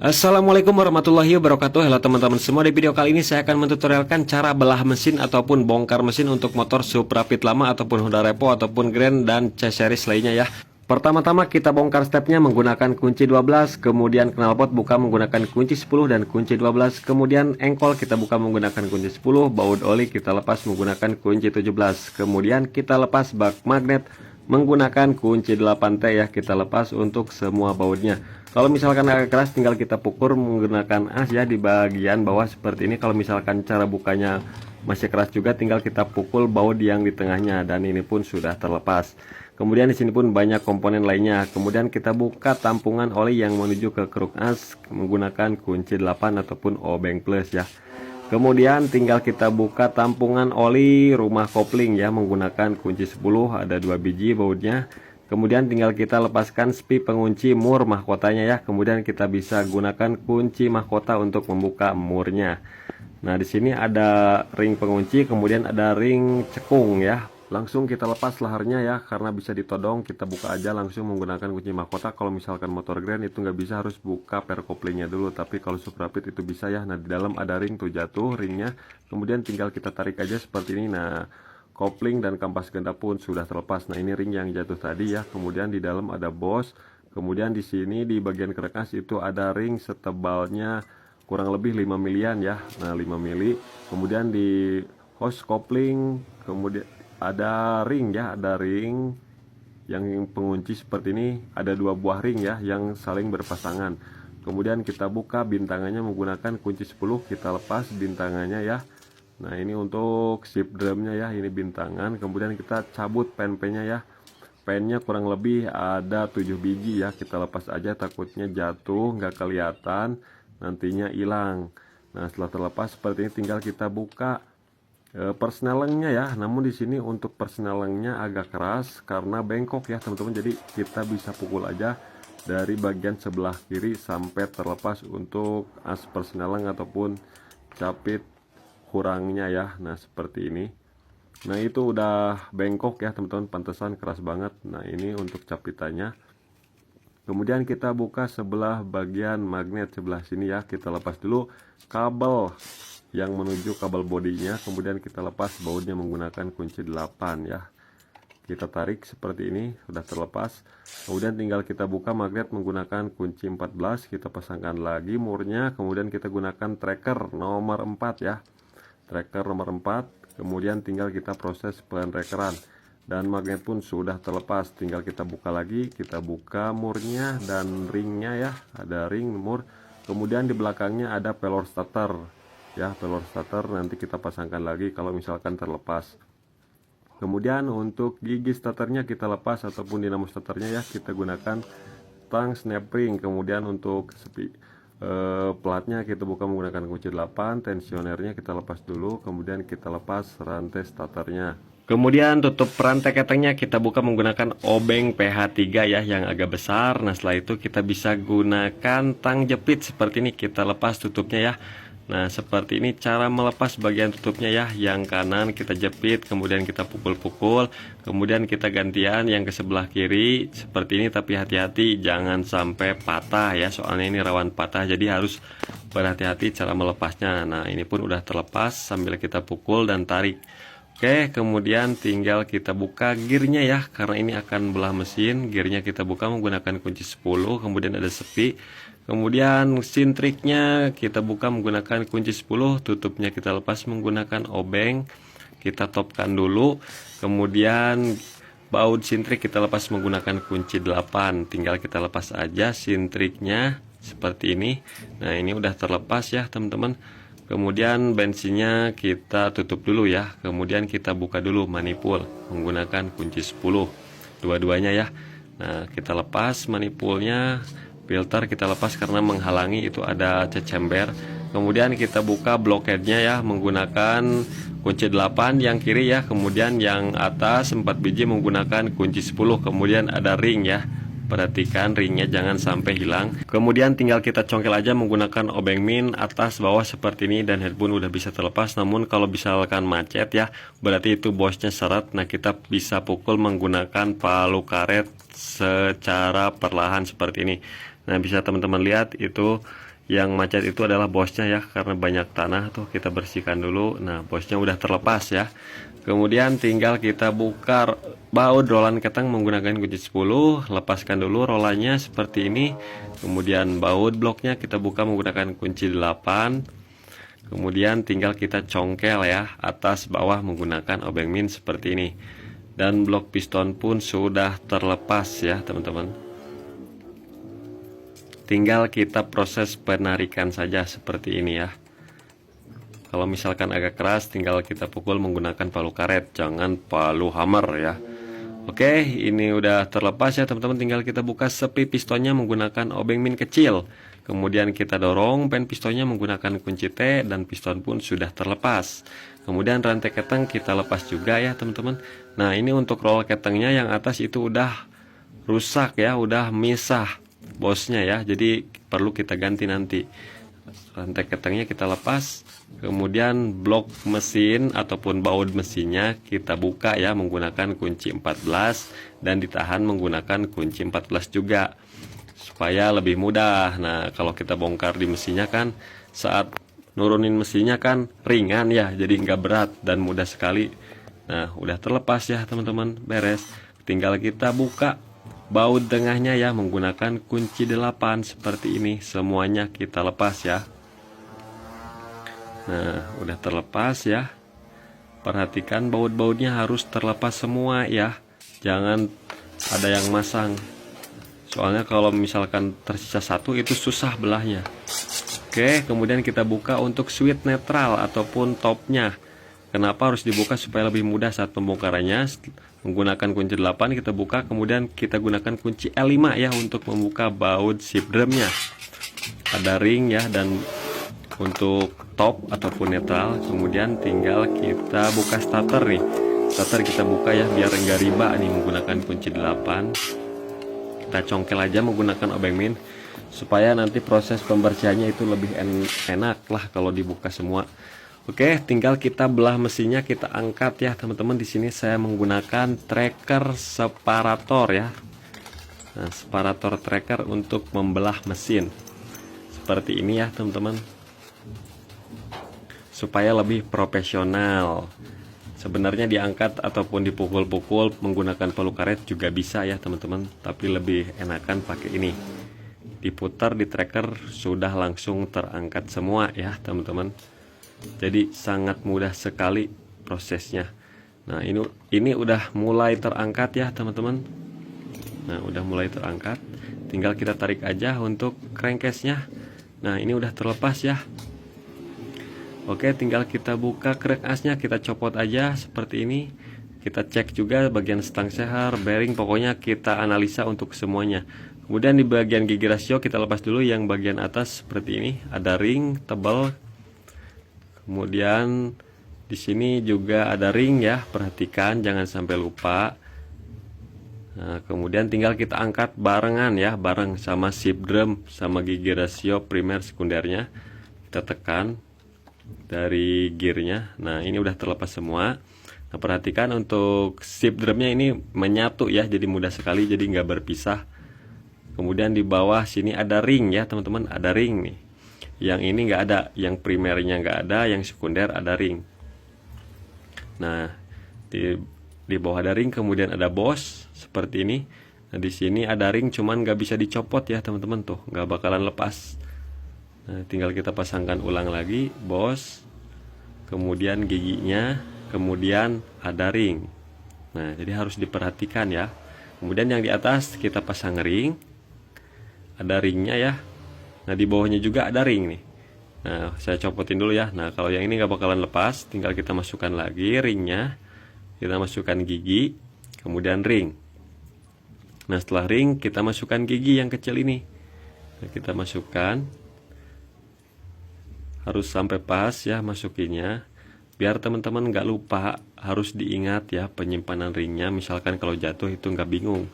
Assalamualaikum warahmatullahi wabarakatuh. Halo teman-teman semua, di video kali ini saya akan mentutorialkan cara belah mesin ataupun bongkar mesin untuk motor Supra Fit lama ataupun Honda Repo ataupun Grand dan C-Series lainnya ya. Pertama-tama kita bongkar stepnya menggunakan kunci 12, kemudian knalpot buka menggunakan kunci 10 dan kunci 12, kemudian engkol kita buka menggunakan kunci 10, baut oli kita lepas menggunakan kunci 17, kemudian kita lepas bak magnet menggunakan kunci 8T ya, kita lepas untuk semua bautnya. Kalau misalkan agak keras tinggal kita pukul menggunakan as ya di bagian bawah seperti ini. Kalau misalkan cara bukanya masih keras juga tinggal kita pukul baut yang di tengahnya, dan ini pun sudah terlepas. Kemudian di sini pun banyak komponen lainnya. Kemudian kita buka tampungan oli yang menuju ke kruk as menggunakan kunci 8 ataupun obeng plus ya. Kemudian tinggal kita buka tampungan oli rumah kopling ya menggunakan kunci 10, ada 2 biji bautnya. Kemudian tinggal kita lepaskan spi pengunci mur mahkotanya ya. Kemudian kita bisa gunakan kunci mahkota untuk membuka murnya. Nah, di sini ada ring pengunci, kemudian ada ring cekung ya. Langsung kita lepas laharnya ya, karena bisa ditodong. Kita buka aja langsung menggunakan kunci mahkota. Kalau misalkan motor Grand itu nggak bisa, harus buka per koplingnya dulu. Tapi kalau Supra Fit itu bisa ya. Nah, di dalam ada ring tuh jatuh ringnya. Kemudian tinggal kita tarik aja seperti ini. Nah, kopling dan kampas ganda pun sudah terlepas. Nah, ini ring yang jatuh tadi ya. Kemudian di dalam ada bos. Kemudian di sini di bagian kerekas itu ada ring setebalnya kurang lebih 5 milian ya. Nah, 5 mili. Kemudian di hose kopling kemudian ada ring ya, ada ring yang pengunci seperti ini. Ada 2 buah ring ya yang saling berpasangan. Kemudian kita buka bintangannya menggunakan kunci 10, kita lepas bintangannya ya. Nah, ini untuk sip drumnya ya, ini bintangan. Kemudian kita cabut pen-pennya ya. Pennya kurang lebih ada 7 biji ya, kita lepas aja takutnya jatuh nggak kelihatan nantinya hilang. Nah, setelah terlepas seperti ini tinggal kita buka persnelengnya ya. Namun di sini untuk persnelengnya agak keras karena bengkok ya teman-teman, jadi kita bisa pukul aja dari bagian sebelah kiri sampai terlepas untuk as persneleng ataupun capit kurangnya ya. Nah, seperti ini. Nah, itu udah bengkok ya teman-teman, pantesan keras banget. Nah, ini untuk capitannya. Kemudian kita buka sebelah bagian magnet sebelah sini ya, kita lepas dulu kabel yang menuju kabel bodinya. Kemudian kita lepas bautnya menggunakan kunci 8 ya. Kita tarik seperti ini, sudah terlepas. Kemudian tinggal kita buka magnet menggunakan kunci 14, kita pasangkan lagi murnya. Kemudian kita gunakan tracker nomor 4 ya, tracker nomor 4. Kemudian tinggal kita proses penrekeran, dan magnet pun sudah terlepas. Tinggal kita buka lagi, kita buka murnya dan ringnya ya, ada ring mur. Kemudian di belakangnya ada pelor starter ya, pelor starter nanti kita pasangkan lagi kalau misalkan terlepas. Kemudian untuk gigi starternya kita lepas ataupun dinamo starternya ya, kita gunakan tang snap ring. Kemudian untuk platnya kita buka menggunakan kunci 8, tensionernya kita lepas dulu, kemudian kita lepas rantai starternya. Kemudian tutup rantai ketengnya kita buka menggunakan obeng PH3 ya yang agak besar. Nah, setelah itu kita bisa gunakan tang jepit seperti ini, kita lepas tutupnya ya. Nah, seperti ini cara melepas bagian tutupnya ya. Yang kanan kita jepit, kemudian kita pukul-pukul, kemudian kita gantian yang ke sebelah kiri seperti ini. Tapi hati-hati jangan sampai patah ya, soalnya ini rawan patah, jadi harus berhati-hati cara melepasnya. Nah, ini pun udah terlepas sambil kita pukul dan tarik. Oke, kemudian tinggal kita buka gearnya ya, karena ini akan belah mesin. Gearnya kita buka menggunakan kunci 10, kemudian ada sepi. Kemudian sintriknya kita buka menggunakan kunci 10, tutupnya kita lepas menggunakan obeng. Kita topkan dulu. Kemudian baut sintrik kita lepas menggunakan kunci 8. Tinggal kita lepas aja sintriknya seperti ini. Nah, ini udah terlepas ya teman-teman. Kemudian bensinnya kita tutup dulu ya. Kemudian kita buka dulu manipul menggunakan kunci 10 dua-duanya ya. Nah, kita lepas manipulnya. Filter kita lepas karena menghalangi, itu ada cecember. Kemudian kita buka bloketnya ya menggunakan kunci 8 yang kiri ya. Kemudian yang atas 4 biji menggunakan kunci 10. Kemudian ada ring ya, perhatikan ringnya jangan sampai hilang. Kemudian tinggal kita congkel aja menggunakan obeng min atas bawah seperti ini, dan headphone udah bisa terlepas. Namun kalau misalkan macet ya, berarti itu bosnya seret. Nah, kita bisa pukul menggunakan palu karet secara perlahan seperti ini. Nah, bisa teman-teman lihat itu Yang macet itu adalah bosnya ya, karena banyak tanah tuh, kita bersihkan dulu. Nah, bosnya udah terlepas ya. Kemudian tinggal kita buka baut rolan ketang menggunakan kunci 10, lepaskan dulu rolannya seperti ini. Kemudian baut bloknya kita buka menggunakan kunci 8. Kemudian tinggal kita congkel ya, atas bawah menggunakan obeng min seperti ini. Dan blok piston pun sudah terlepas ya teman-teman. Tinggal kita proses penarikan saja seperti ini ya. Kalau misalkan agak keras, tinggal kita pukul menggunakan palu karet, jangan palu hammer ya. Oke, ini udah terlepas ya teman-teman. Tinggal kita buka sepi pistonnya menggunakan obeng min kecil. Kemudian kita dorong pen pistonnya menggunakan kunci T, dan piston pun sudah terlepas. Kemudian rantai keteng kita lepas juga ya teman-teman. Nah, ini untuk roll ketengnya yang atas itu udah rusak ya, udah misah bosnya ya, jadi perlu kita ganti nanti. Rantai ketengnya kita lepas, kemudian blok mesin ataupun baut mesinnya kita buka ya menggunakan kunci 14 dan ditahan menggunakan kunci 14 juga supaya lebih mudah. Nah, kalau kita bongkar di mesinnya kan saat nurunin mesinnya kan ringan ya, jadi nggak berat dan mudah sekali. Nah, udah terlepas ya teman-teman, beres. Tinggal kita buka baut tengahnya ya menggunakan kunci 8 seperti ini. Semuanya kita lepas ya. Nah, udah terlepas ya. Perhatikan baut-bautnya harus terlepas semua ya. Jangan ada yang masang. Soalnya kalau misalkan tersisa satu itu susah belahnya. Oke, kemudian kita buka untuk switch netral ataupun topnya. Kenapa harus dibuka? Supaya lebih mudah saat pembongkarannya. Menggunakan kunci 8 kita buka, kemudian kita gunakan kunci L5 ya untuk membuka baut shift drumnya. Ada ring ya, dan untuk top ataupun netral. Kemudian tinggal kita buka starter nih. Starter kita buka ya biar enggak riba nih menggunakan kunci 8. Kita congkel aja menggunakan obeng min supaya nanti proses pembersihannya itu lebih enak lah kalau dibuka semua. Oke, tinggal kita belah mesinnya, kita angkat ya teman-teman. Di sini saya menggunakan tracker separator ya. Nah, separator tracker untuk membelah mesin seperti ini ya teman-teman, supaya lebih profesional. Sebenarnya diangkat ataupun dipukul-pukul menggunakan palu karet juga bisa ya teman-teman, tapi lebih enakan pakai ini. Diputar di tracker sudah langsung terangkat semua ya teman-teman. Jadi sangat mudah sekali prosesnya. Nah, ini udah mulai terangkat ya teman-teman. Nah, udah mulai terangkat. Tinggal kita tarik aja untuk crankcase-nya. Nah, ini udah terlepas ya. Oke, tinggal kita buka crank asnya, kita copot aja seperti ini. Kita cek juga bagian stang seher, bearing, pokoknya kita analisa untuk semuanya. Kemudian di bagian gigi rasio kita lepas dulu yang bagian atas seperti ini. Ada ring tebal. Kemudian di sini juga ada ring ya, perhatikan jangan sampai lupa. Nah, kemudian tinggal kita angkat barengan ya, bareng sama shift drum sama gigi rasio primer sekundernya. Kita tekan dari gearnya. Nah, ini udah terlepas semua. Nah, perhatikan untuk shift drumnya ini menyatu ya, jadi mudah sekali, jadi nggak berpisah. Kemudian di bawah sini ada ring ya teman-teman, ada ring nih. Yang ini nggak ada, yang primernya nggak ada, yang sekunder ada ring. Nah, di bawah ada ring, kemudian ada bos seperti ini. Nah, di sini ada ring, cuman nggak bisa dicopot ya teman-teman, tuh nggak bakalan lepas. Nah, tinggal kita pasangkan ulang lagi bos, kemudian giginya, kemudian ada ring. Nah, jadi harus diperhatikan ya. Kemudian yang di atas kita pasang ring, ada ringnya ya. Nah, di bawahnya juga ada ring nih. Nah, saya copotin dulu ya. Nah, kalau yang ini nggak bakalan lepas, tinggal kita masukkan lagi ringnya. Kita masukkan gigi, kemudian ring. Nah, setelah ring kita masukkan gigi yang kecil ini. Nah, kita masukkan. Harus sampai pas ya masukinnya. Biar teman-teman nggak lupa, harus diingat ya penyimpanan ringnya. Misalkan kalau jatuh itu nggak bingung.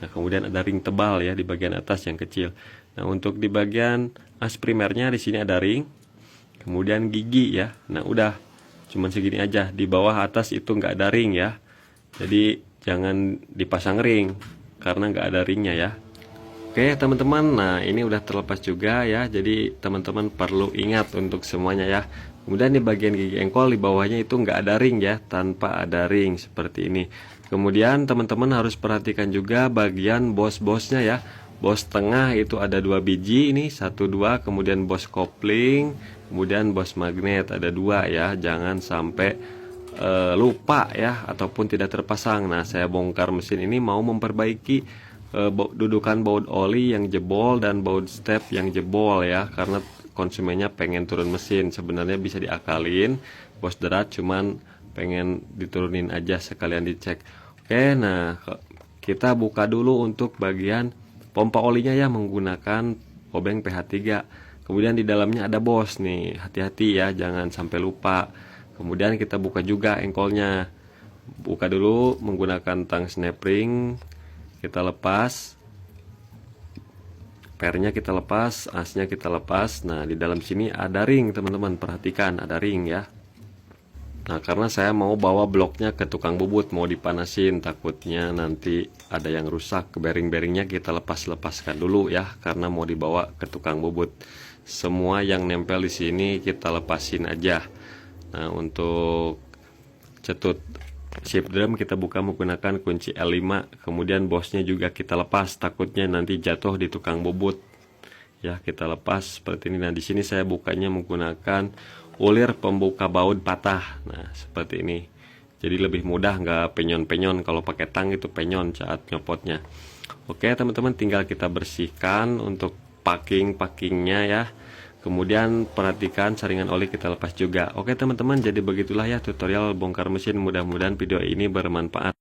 Nah, kemudian ada ring tebal ya di bagian atas yang kecil. Nah, untuk di bagian as primernya di sini ada ring, kemudian gigi ya. Nah, udah cuman segini aja. Di bawah atas itu nggak ada ring ya. Jadi jangan dipasang ring karena nggak ada ringnya ya. Oke teman-teman, nah ini udah terlepas juga ya, jadi teman-teman perlu ingat untuk semuanya ya. Kemudian di bagian gigi engkol di bawahnya itu nggak ada ring ya, tanpa ada ring seperti ini. Kemudian teman-teman harus perhatikan juga bagian bos-bosnya ya. Bos tengah itu ada 2 biji, ini 1 2, kemudian bos kopling, kemudian bos magnet ada 2 ya. Jangan sampai lupa ya ataupun tidak terpasang. Nah saya bongkar mesin ini mau memperbaiki dudukan baut oli yang jebol dan baut step yang jebol ya, karena konsumennya pengen turun mesin. Sebenarnya bisa diakalin bos derat, cuman pengen diturunin aja sekalian dicek. Oke, nah kita buka dulu untuk bagian pompa olinya ya, menggunakan obeng PH3. Kemudian di dalamnya ada bos nih, hati-hati ya jangan sampai lupa. Kemudian kita buka juga engkolnya, buka dulu menggunakan tang snap ring. Kita lepas pernya, kita lepas asnya, kita lepas. Nah di dalam sini ada ring teman-teman, perhatikan ada ring ya. Nah karena saya mau bawa bloknya ke tukang bubut, mau dipanasin, takutnya nanti ada yang rusak. Bearing-bearingnya kita lepaskan dulu ya, karena mau dibawa ke tukang bubut. Semua yang nempel di sini kita lepasin aja. Nah untuk cetut shift drum kita buka menggunakan kunci L5. Kemudian bosnya juga kita lepas, takutnya nanti jatuh di tukang bubut ya. Kita lepas seperti ini. Nah di sini saya bukanya menggunakan ulir pembuka baut patah. Nah seperti ini, jadi lebih mudah, nggak penyon-penyon. Kalau pakai tang itu penyon saat nyopotnya. Oke teman-teman, tinggal kita bersihkan untuk packingnya ya. Kemudian perhatikan saringan oli kita lepas juga. Oke teman-teman, jadi begitulah ya tutorial bongkar mesin. Mudah-mudahan video ini bermanfaat.